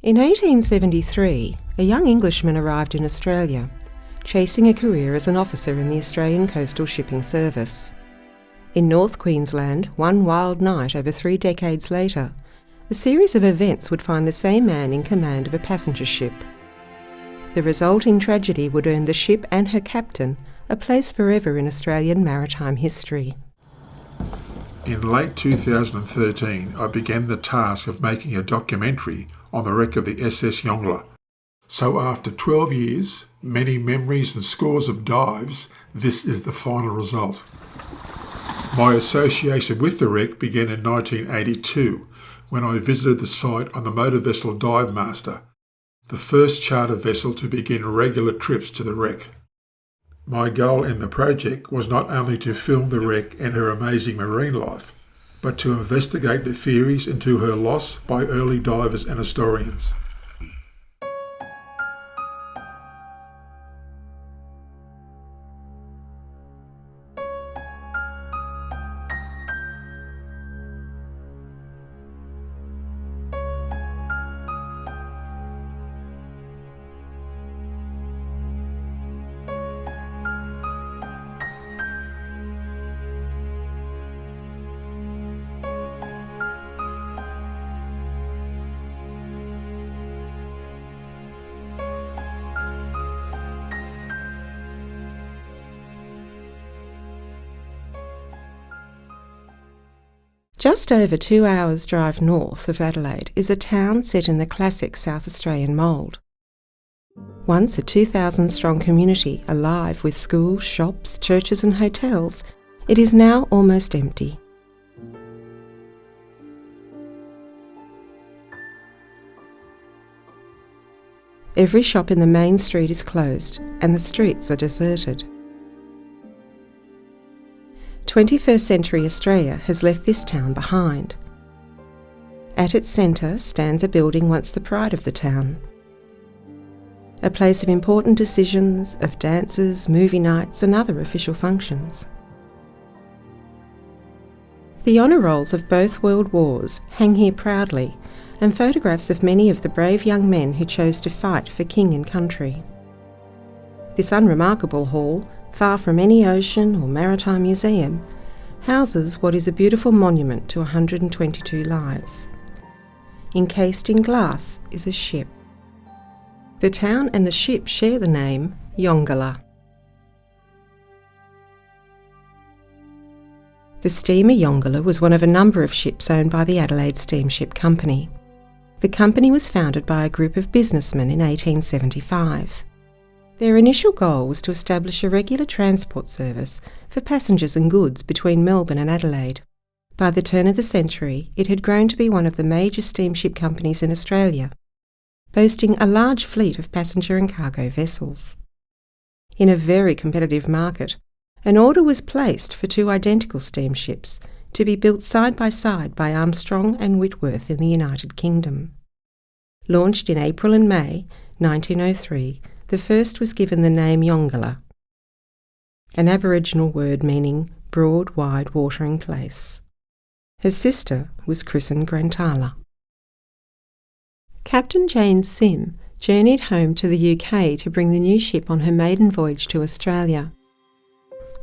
In 1873, a young Englishman arrived in Australia, chasing a career as an officer in the Australian Coastal Shipping Service. In North Queensland, one wild night over 3 decades later, a series of events would find the same man in command of a passenger ship. The resulting tragedy would earn the ship and her captain a place forever in Australian maritime history. In late 2013, I began the task of making a documentary on the wreck of the SS Yongala. So after 12 years, many memories and scores of dives, this is the final result. My association with the wreck began in 1982, when I visited the site on the motor vessel Dive Master, the first charter vessel to begin regular trips to the wreck. My goal in the project was not only to film the wreck and her amazing marine life, but to investigate the theories into her loss by early divers and historians. Just over 2 hours' drive north of Adelaide is a town set in the classic South Australian mould. Once a 2,000-strong community alive with schools, shops, churches and hotels, it is now almost empty. Every shop in the main street is closed and the streets are deserted. 21st century Australia has left this town behind. At its centre stands a building once the pride of the town. A place of important decisions, of dances, movie nights and other official functions. The honour rolls of both world wars hang here proudly, and photographs of many of the brave young men who chose to fight for king and country. This unremarkable hall, far from any ocean or maritime museum, houses what is a beautiful monument to 122 lives. Encased in glass is a ship. The town and the ship share the name Yongala. The steamer Yongala was one of a number of ships owned by the Adelaide Steamship Company. The company was founded by a group of businessmen in 1875. Their initial goal was to establish a regular transport service for passengers and goods between Melbourne and Adelaide. By the turn of the century, it had grown to be one of the major steamship companies in Australia, boasting a large fleet of passenger and cargo vessels. In a very competitive market, an order was placed for 2 identical steamships to be built side by side by Armstrong and Whitworth in the United Kingdom. Launched in April and May 1903, the first was given the name Yongala, an Aboriginal word meaning broad, wide, watering place. Her sister was christened Grantala. Captain Jane Sim journeyed home to the UK to bring the new ship on her maiden voyage to Australia.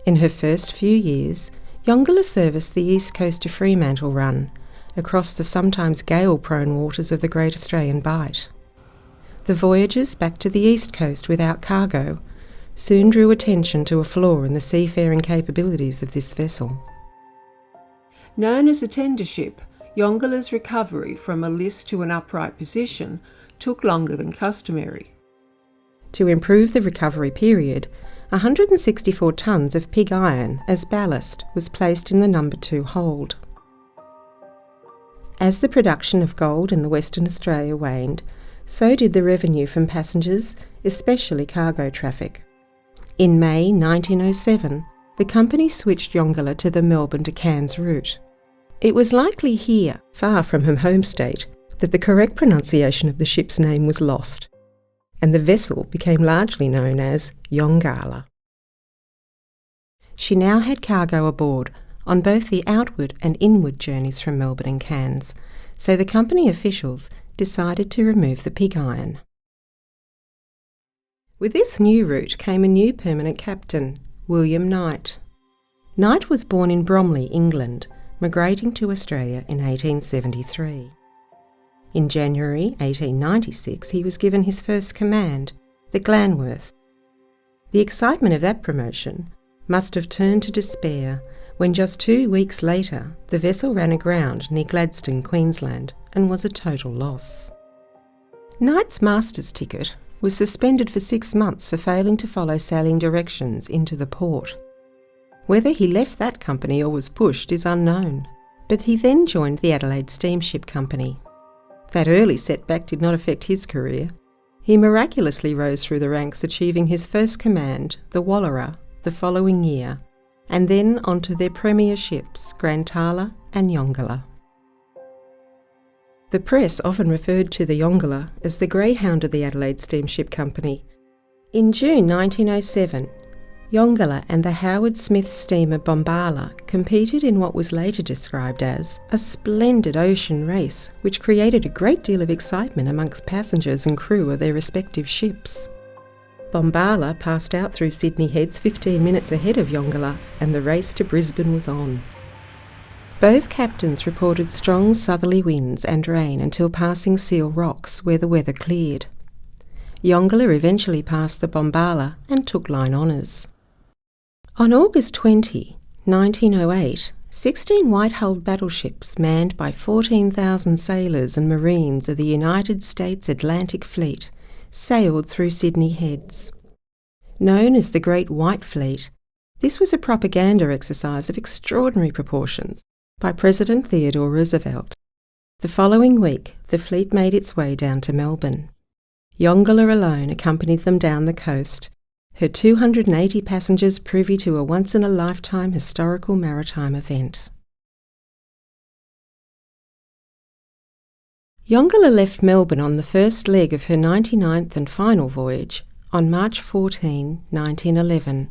In her first few years, Yongala serviced the east coast of Fremantle Run, across the sometimes gale-prone waters of the Great Australian Bight. The voyages back to the east coast without cargo soon drew attention to a flaw in the seafaring capabilities of this vessel. Known as a tender ship, Yongala's recovery from a list to an upright position took longer than customary. To improve the recovery period, 164 tonnes of pig iron as ballast was placed in the No. 2 hold. As the production of gold in the Western Australia waned, so did the revenue from passengers, especially cargo traffic. In May 1907, the company switched Yongala to the Melbourne to Cairns route. It was likely here, far from her home state, that the correct pronunciation of the ship's name was lost, and the vessel became largely known as Yongala. She now had cargo aboard on both the outward and inward journeys from Melbourne and Cairns, so the company officials decided to remove the pig iron. With this new route came a new permanent captain, William Knight. Knight was born in Bromley, England, migrating to Australia in 1873. In January 1896 he was given his first command, the Glanworth. The excitement of that promotion must have turned to despair when just 2 weeks later the vessel ran aground near Gladstone, Queensland, and was a total loss. Knight's master's ticket was suspended for 6 months for failing to follow sailing directions into the port. Whether he left that company or was pushed is unknown, but he then joined the Adelaide Steamship Company. That early setback did not affect his career. He miraculously rose through the ranks, achieving his first command, the Wallara, the following year, and then onto their premier ships, Grantala and Yongala. The press often referred to the Yongala as the greyhound of the Adelaide Steamship Company. In June 1907, Yongala and the Howard Smith steamer Bombala competed in what was later described as a splendid ocean race, which created a great deal of excitement amongst passengers and crew of their respective ships. Bombala passed out through Sydney Heads 15 minutes ahead of Yongala, and the race to Brisbane was on. Both captains reported strong southerly winds and rain until passing Seal Rocks, where the weather cleared. Yongala eventually passed the Bombala and took line honours. On August 20, 1908, 16 white-hulled battleships manned by 14,000 sailors and marines of the United States Atlantic Fleet sailed through Sydney Heads. Known as the Great White Fleet, this was a propaganda exercise of extraordinary proportions by President Theodore Roosevelt. The following week, the fleet made its way down to Melbourne. Yongala alone accompanied them down the coast, her 280 passengers privy to a once-in-a-lifetime historical maritime event. Yongala left Melbourne on the first leg of her 99th and final voyage on March 14, 1911,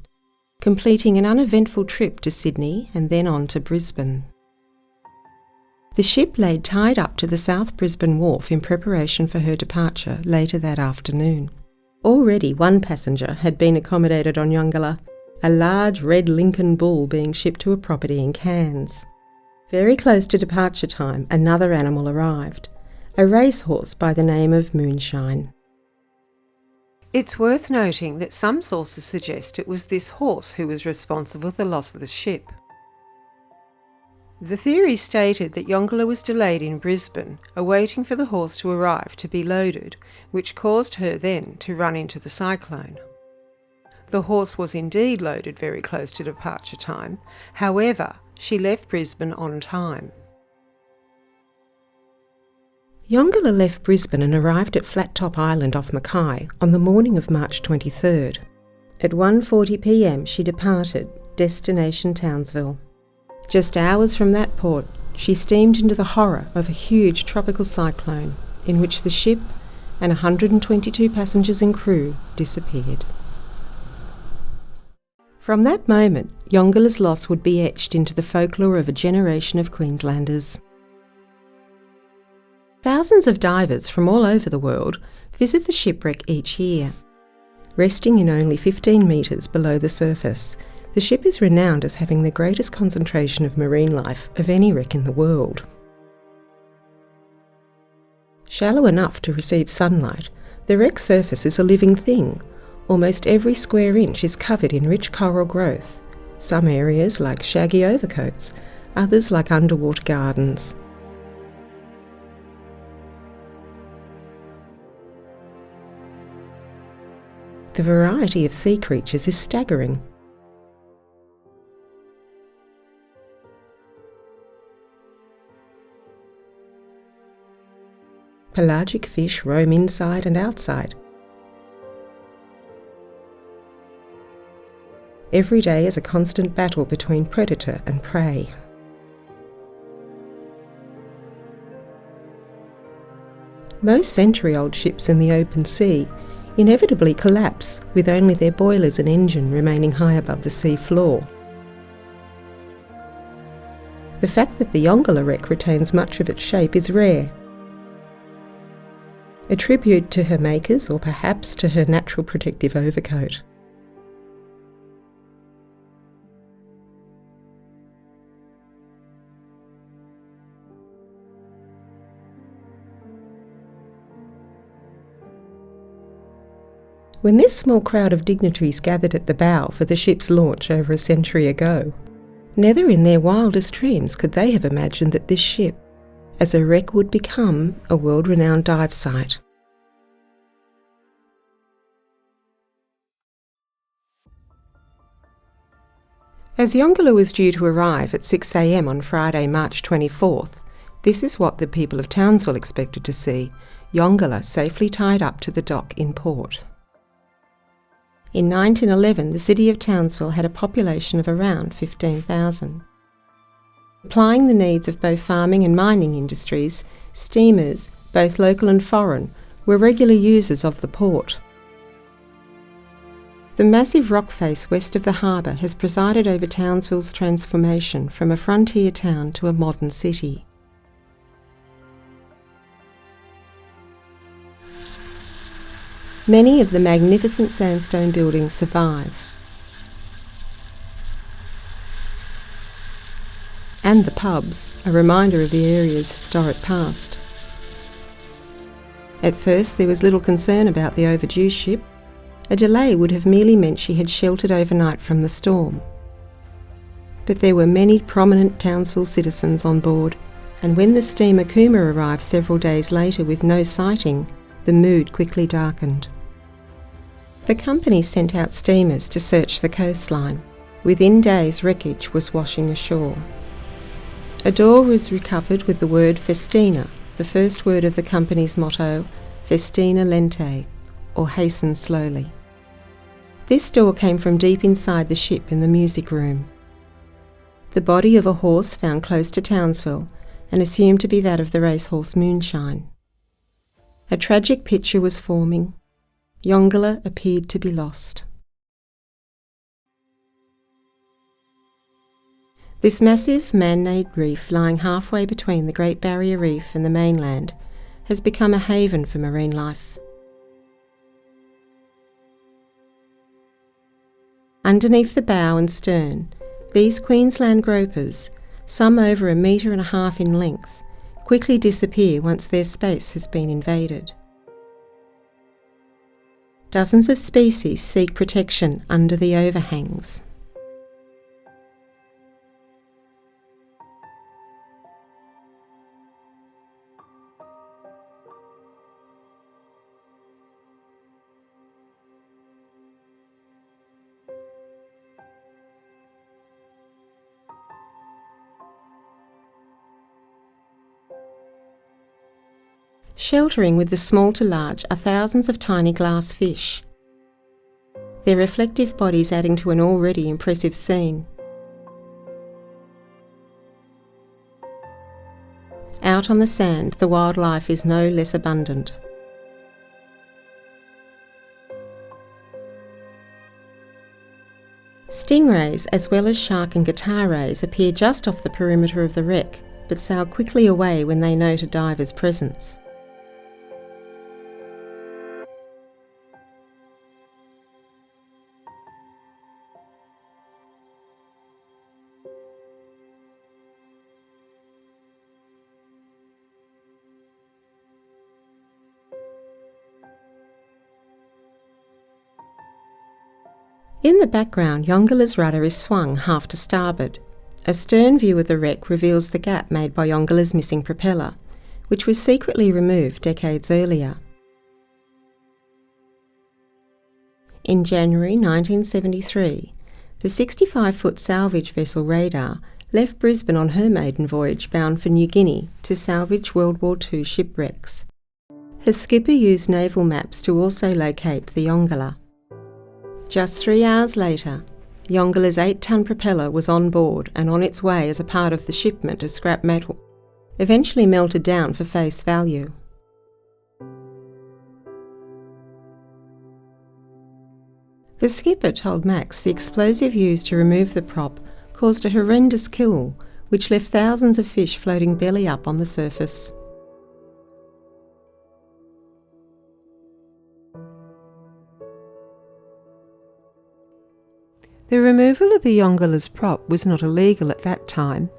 completing an uneventful trip to Sydney and then on to Brisbane. The ship lay tied up to the South Brisbane wharf in preparation for her departure later that afternoon. Already one passenger had been accommodated on Yongala, a large red Lincoln bull being shipped to a property in Cairns. Very close to departure time, another animal arrived, a racehorse by the name of Moonshine. It's worth noting that some sources suggest it was this horse who was responsible for the loss of the ship. The theory stated that Yongala was delayed in Brisbane, awaiting for the horse to arrive to be loaded, which caused her then to run into the cyclone. The horse was indeed loaded very close to departure time, however, she left Brisbane on time. Yongala left Brisbane and arrived at Flat Top Island off Mackay on the morning of March 23rd. At 1:40 p.m. she departed, destination Townsville. Just hours from that port, she steamed into the horror of a huge tropical cyclone in which the ship and 122 passengers and crew disappeared. From that moment, Yongala's loss would be etched into the folklore of a generation of Queenslanders. Thousands of divers from all over the world visit the shipwreck each year. Resting in only 15 metres below the surface, the ship is renowned as having the greatest concentration of marine life of any wreck in the world. Shallow enough to receive sunlight, the wreck surface is a living thing. Almost every square inch is covered in rich coral growth, some areas like shaggy overcoats, others like underwater gardens. The variety of sea creatures is staggering. Pelagic fish roam inside and outside. Every day is a constant battle between predator and prey. Most century-old ships in the open sea inevitably collapse with only their boilers and engine remaining high above the sea floor. The fact that the Yongala wreck retains much of its shape is rare. a tribute to her makers or perhaps to her natural protective overcoat. When this small crowd of dignitaries gathered at the bow for the ship's launch over a century ago, never in their wildest dreams could they have imagined that this ship, as a wreck, would become a world-renowned dive site. As Yongala was due to arrive at 6 a.m. on Friday, March 24th, this is what the people of Townsville expected to see: Yongala safely tied up to the dock in port. In 1911, the city of Townsville had a population of around 15,000. Supplying the needs of both farming and mining industries, steamers, both local and foreign, were regular users of the port. The massive rock face west of the harbour has presided over Townsville's transformation from a frontier town to a modern city. Many of the magnificent sandstone buildings survive, and the pubs, a reminder of the area's historic past. At first there was little concern about the overdue ship. A delay would have merely meant she had sheltered overnight from the storm. But there were many prominent Townsville citizens on board, and when the steamer Kuma arrived several days later with no sighting, the mood quickly darkened. The company sent out steamers to search the coastline. Within days, wreckage was washing ashore. A door was recovered with the word Festina, the first word of the company's motto, Festina lente, or hasten slowly. This door came from deep inside the ship in the music room. The body of a horse found close to Townsville and assumed to be that of the racehorse Moonshine. A tragic picture was forming. Yongala appeared to be lost. This massive man-made reef lying halfway between the Great Barrier Reef and the mainland has become a haven for marine life. Underneath the bow and stern, these Queensland gropers, some over 1.5 meters in length, quickly disappear once their space has been invaded. Dozens of species seek protection under the overhangs. Sheltering with the small to large are thousands of tiny glass fish, their reflective bodies adding to an already impressive scene. Out on the sand, the wildlife is no less abundant. Stingrays, as well as shark and guitar rays, appear just off the perimeter of the wreck, but sail quickly away when they note a diver's presence. In the background, Yongala's rudder is swung half to starboard. A stern view of the wreck reveals the gap made by Yongala's missing propeller, which was secretly removed decades earlier. In January 1973, the 65-foot salvage vessel Radar left Brisbane on her maiden voyage bound for New Guinea to salvage World War II shipwrecks. Her skipper used naval maps to also locate the Yongala. Just 3 hours later, Yongala's 8-ton propeller was on board and on its way as a part of the shipment of scrap metal, eventually melted down for face value. The skipper told Max the explosive used to remove the prop caused a horrendous kill, which left thousands of fish floating belly up on the surface. The removal of the Yongala's prop was not illegal at that time.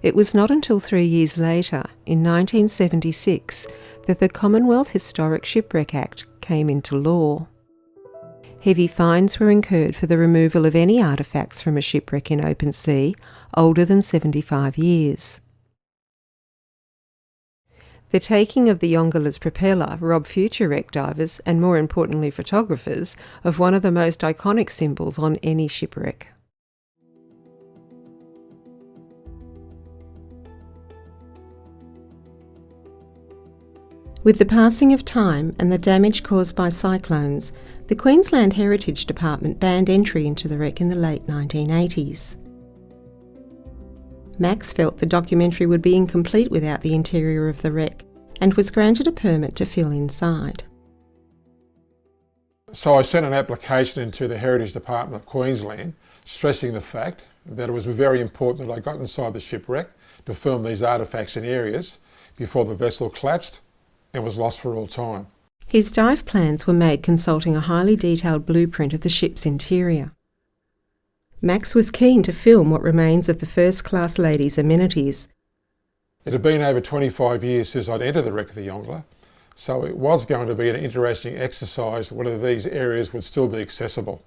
It was not until 3 years later, in 1976, that the Commonwealth Historic Shipwreck Act came into law. Heavy fines were incurred for the removal of any artefacts from a shipwreck in open sea older than 75 years. The taking of the Yongala's propeller robbed future wreck divers, and more importantly photographers, of one of the most iconic symbols on any shipwreck. With the passing of time and the damage caused by cyclones, the Queensland Heritage Department banned entry into the wreck in the late 1980s. Max felt the documentary would be incomplete without the interior of the wreck and was granted a permit to fill inside. So I sent an application into the Heritage Department of Queensland, stressing the fact that it was very important that I got inside the shipwreck to film these artefacts in areas before the vessel collapsed and was lost for all time. His dive plans were made consulting a highly detailed blueprint of the ship's interior. Max was keen to film what remains of the first-class lady's amenities. It had been over 25 years since I'd entered the wreck of the Yongala, so it was going to be an interesting exercise whether these areas would still be accessible.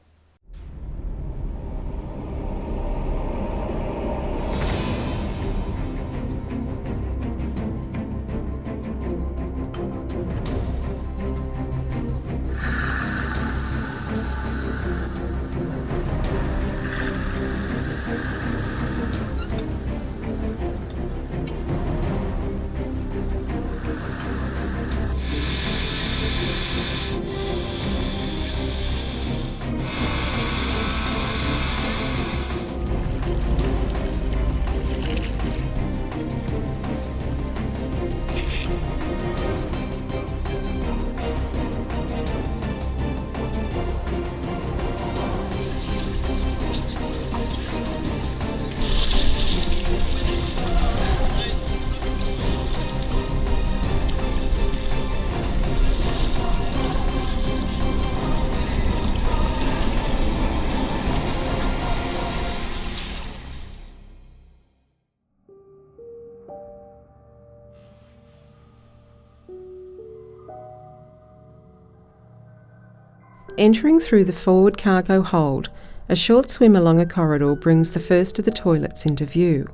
Entering through the forward cargo hold, a short swim along a corridor brings the first of the toilets into view.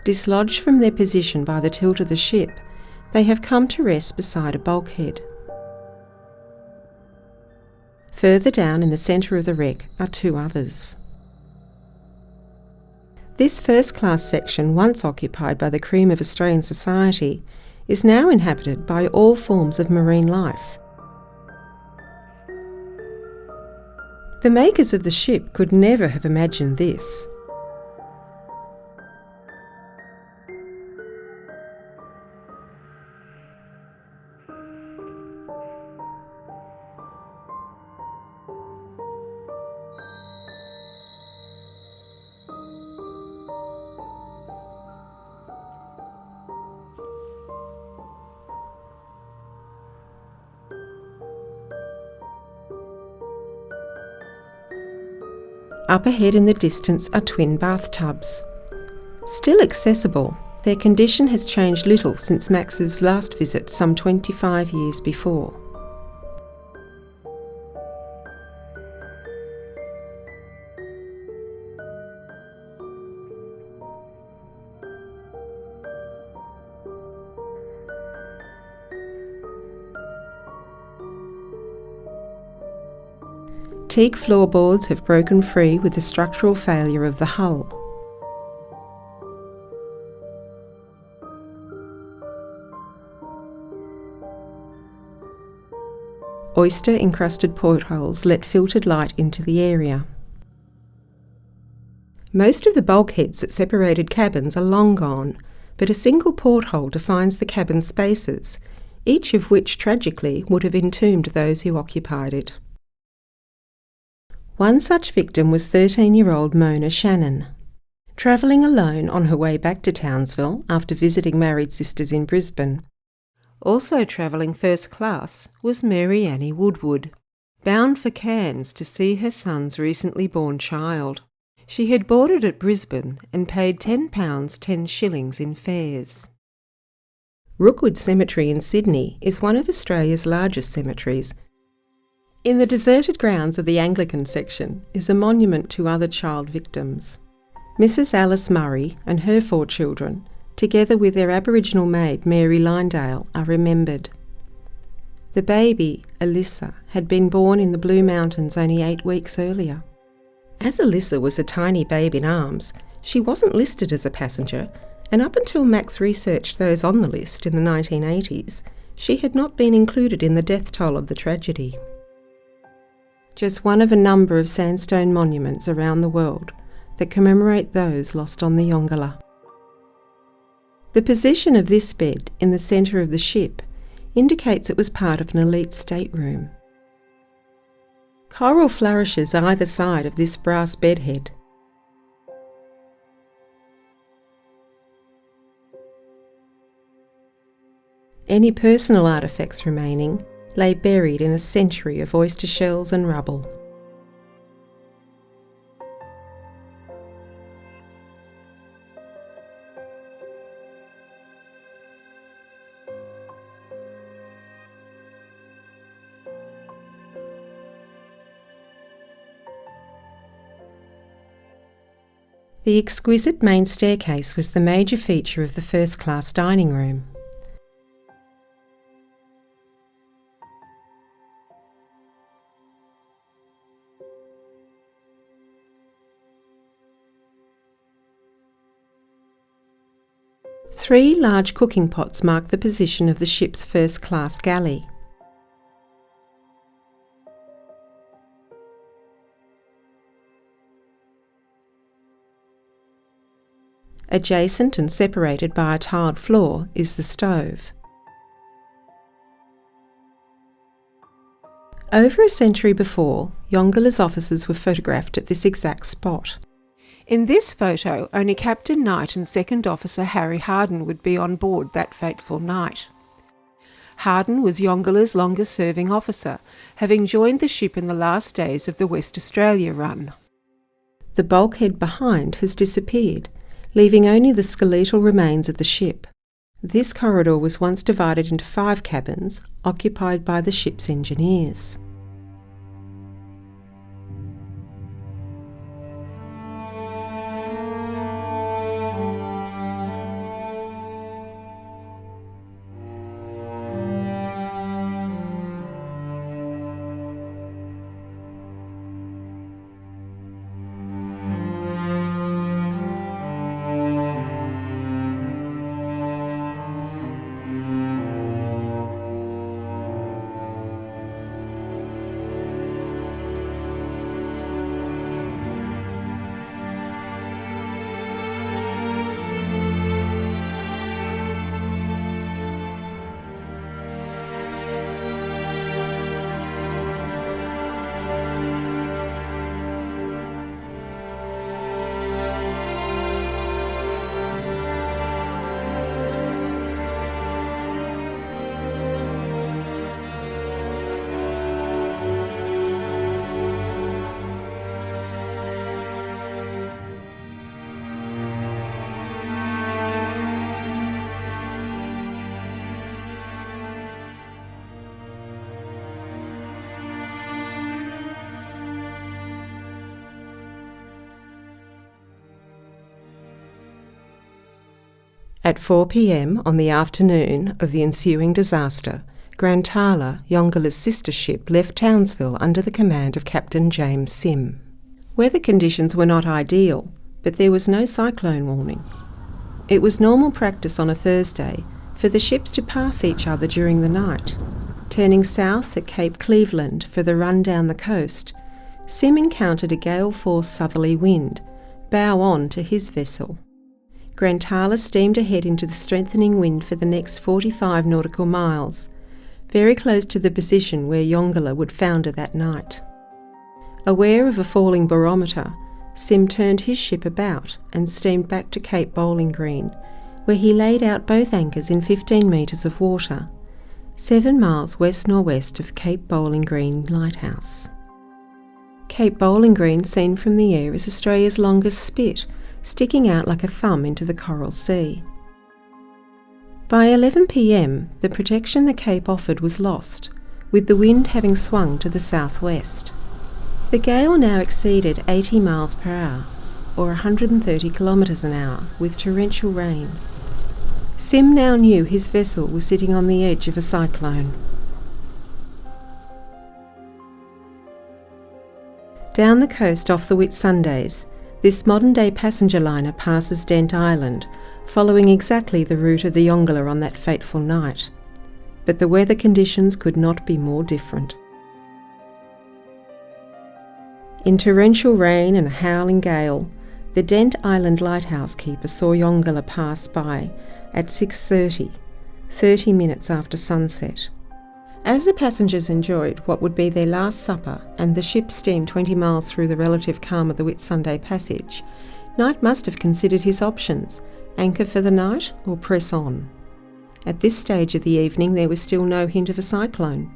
Dislodged from their position by the tilt of the ship, they have come to rest beside a bulkhead. Further down in the centre of the wreck are two others. This first-class section, once occupied by the cream of Australian society, is now inhabited by all forms of marine life. The makers of the ship could never have imagined this. Up ahead in the distance are twin bathtubs. Still accessible, their condition has changed little since Max's last visit some 25 years before. Teak floorboards have broken free with the structural failure of the hull. Oyster-encrusted portholes let filtered light into the area. Most of the bulkheads that separated cabins are long gone, but a single porthole defines the cabin spaces, each of which tragically would have entombed those who occupied it. One such victim was 13-year-old Mona Shannon. Travelling alone on her way back to Townsville after visiting married sisters in Brisbane, Also travelling first class was Mary Annie Woodward, bound for Cairns to see her son's recently born child. She had boarded at Brisbane and paid £10 10 shillings in fares. Rookwood Cemetery in Sydney is one of Australia's largest cemeteries. In the deserted grounds of the Anglican section is a monument to other child victims. Mrs. Alice Murray and her 4 children, together with their Aboriginal maid Mary Lindale, are remembered. The baby, Alyssa, had been born in the Blue Mountains only 8 weeks earlier. As Alyssa was a tiny babe in arms, she wasn't listed as a passenger, and up until Max researched those on the list in the 1980s, she had not been included in the death toll of the tragedy. Just one of a number of sandstone monuments around the world that commemorate those lost on the Yongala. The position of this bed in the centre of the ship indicates it was part of an elite stateroom. Coral flourishes either side of this brass bedhead. Any personal artefacts remaining lay buried in a century of oyster shells and rubble. The exquisite main staircase was the major feature of the first-class dining room. Three large cooking pots mark the position of the ship's first-class galley. Adjacent and separated by a tiled floor is the stove. Over a century before, Yongala's officers were photographed at this exact spot. In this photo, only Captain Knight and Second Officer Harry Harden would be on board that fateful night. Harden was Yongala's longest-serving officer, having joined the ship in the last days of the West Australia run. The bulkhead behind has disappeared, leaving only the skeletal remains of the ship. This corridor was once divided into 5 cabins, occupied by the ship's engineers. At 4 p.m. on the afternoon of the ensuing disaster, Grantala, Yongala's sister ship, left Townsville under the command of Captain James Sim. Weather conditions were not ideal, but there was no cyclone warning. It was normal practice on a Thursday for the ships to pass each other during the night. Turning south at Cape Cleveland for the run down the coast, Sim encountered a gale-force southerly wind, bow on to his vessel. Grantala steamed ahead into the strengthening wind for the next 45 nautical miles, very close to the position where Yongala would founder that night. Aware of a falling barometer, Sim turned his ship about and steamed back to Cape Bowling Green, where he laid out both anchors in 15 metres of water, 7 miles west-northwest of Cape Bowling Green Lighthouse. Cape Bowling Green, seen from the air, is Australia's longest spit, sticking out like a thumb into the Coral Sea. By 11 p.m, the protection the Cape offered was lost, with the wind having swung to the southwest. The gale now exceeded 80 miles per hour, or 130 kilometres an hour, with torrential rain. Sim now knew his vessel was sitting on the edge of a cyclone. Down the coast off the Whitsundays, this modern-day passenger liner passes Dent Island, following exactly the route of the Yongala on that fateful night. But the weather conditions could not be more different. In torrential rain and a howling gale, the Dent Island lighthouse keeper saw Yongala pass by at 6:30, 30 minutes after sunset. As the passengers enjoyed what would be their last supper and the ship steamed 20 miles through the relative calm of the Whitsunday Passage, Knight must have considered his options: anchor for the night or press on. At this stage of the evening there was still no hint of a cyclone.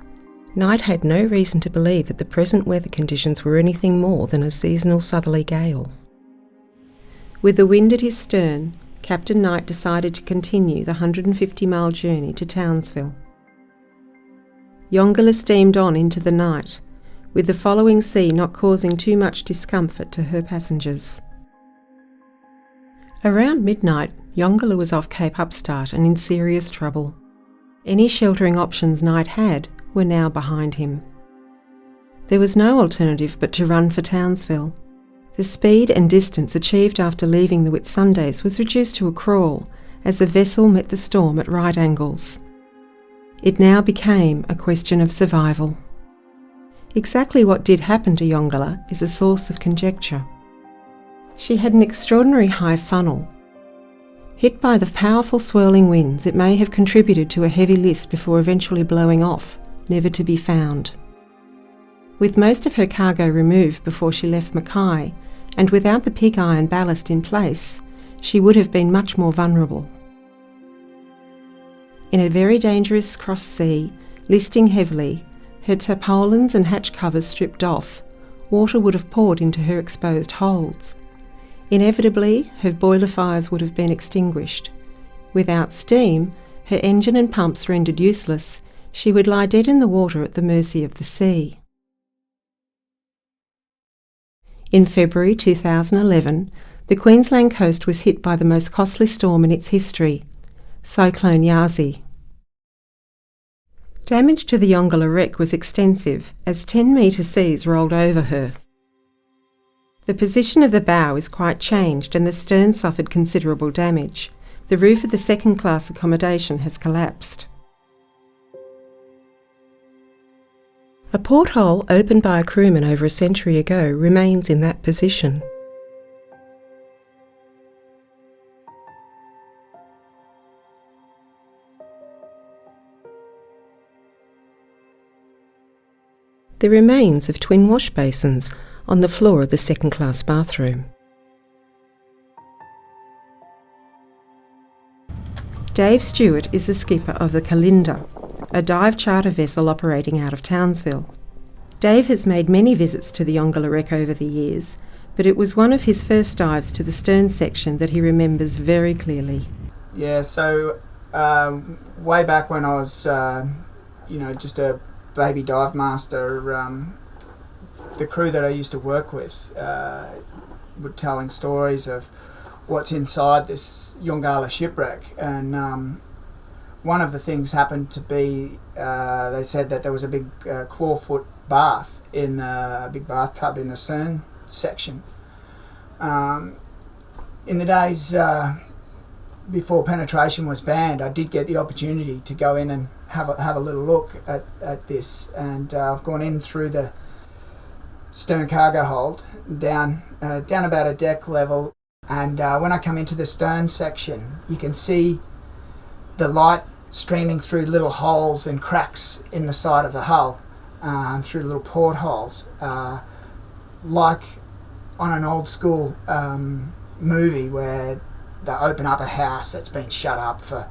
Knight had no reason to believe that the present weather conditions were anything more than a seasonal southerly gale. With the wind at his stern, Captain Knight decided to continue the 150-mile journey to Townsville. Yongala steamed on into the night, with the following sea not causing too much discomfort to her passengers. Around midnight, Yongala was off Cape Upstart and in serious trouble. Any sheltering options Knight had were now behind him. There was no alternative but to run for Townsville. The speed and distance achieved after leaving the Whitsundays was reduced to a crawl as the vessel met the storm at right angles. It now became a question of survival. Exactly what did happen to Yongala is a source of conjecture. She had an extraordinary high funnel. Hit by the powerful swirling winds, it may have contributed to a heavy list before eventually blowing off, never to be found. With most of her cargo removed before she left Mackay, and without the pig iron ballast in place, she would have been much more vulnerable. In a very dangerous cross sea, listing heavily, her tarpaulins and hatch covers stripped off, water would have poured into her exposed holds. Inevitably, her boiler fires would have been extinguished. Without steam, her engine and pumps rendered useless, she would lie dead in the water at the mercy of the sea. In February 2011, the Queensland coast was hit by the most costly storm in its history, Cyclone Yasi. Damage to the Yongala wreck was extensive, as 10-metre seas rolled over her. The position of the bow is quite changed and the stern suffered considerable damage. The roof of the second-class accommodation has collapsed. A porthole opened by a crewman over a century ago remains in that position. The remains of twin wash basins on the floor of the second-class bathroom. Dave Stewart is the skipper of the Kalinda, a dive charter vessel operating out of Townsville. Dave has made many visits to the Yongala wreck over the years, but it was one of his first dives to the stern section that he remembers very clearly. Yeah, so way back when I was, just a baby dive master, the crew that I used to work with were telling stories of what's inside this Yongala shipwreck, and one of the things happened to be, they said that there was a big clawfoot bath in a big bathtub in the stern section. In the days before penetration was banned, I did get the opportunity to go in and have a little look at this, and I've gone in through the stern cargo hold down about a deck level, and when I come into the stern section, you can see the light streaming through little holes and cracks in the side of the hull, through little portholes, like on an old school movie where they open up a house that's been shut up for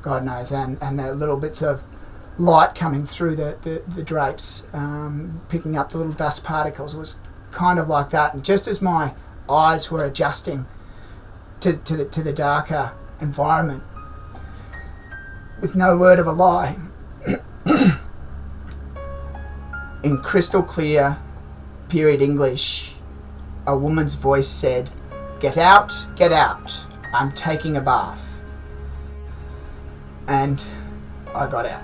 God knows, and the little bits of light coming through the drapes, picking up the little dust particles. It was kind of like that. And just as my eyes were adjusting to the darker environment, with no word of a lie, in crystal clear period English, a woman's voice said, "Get out, get out. I'm taking a bath." And I got out.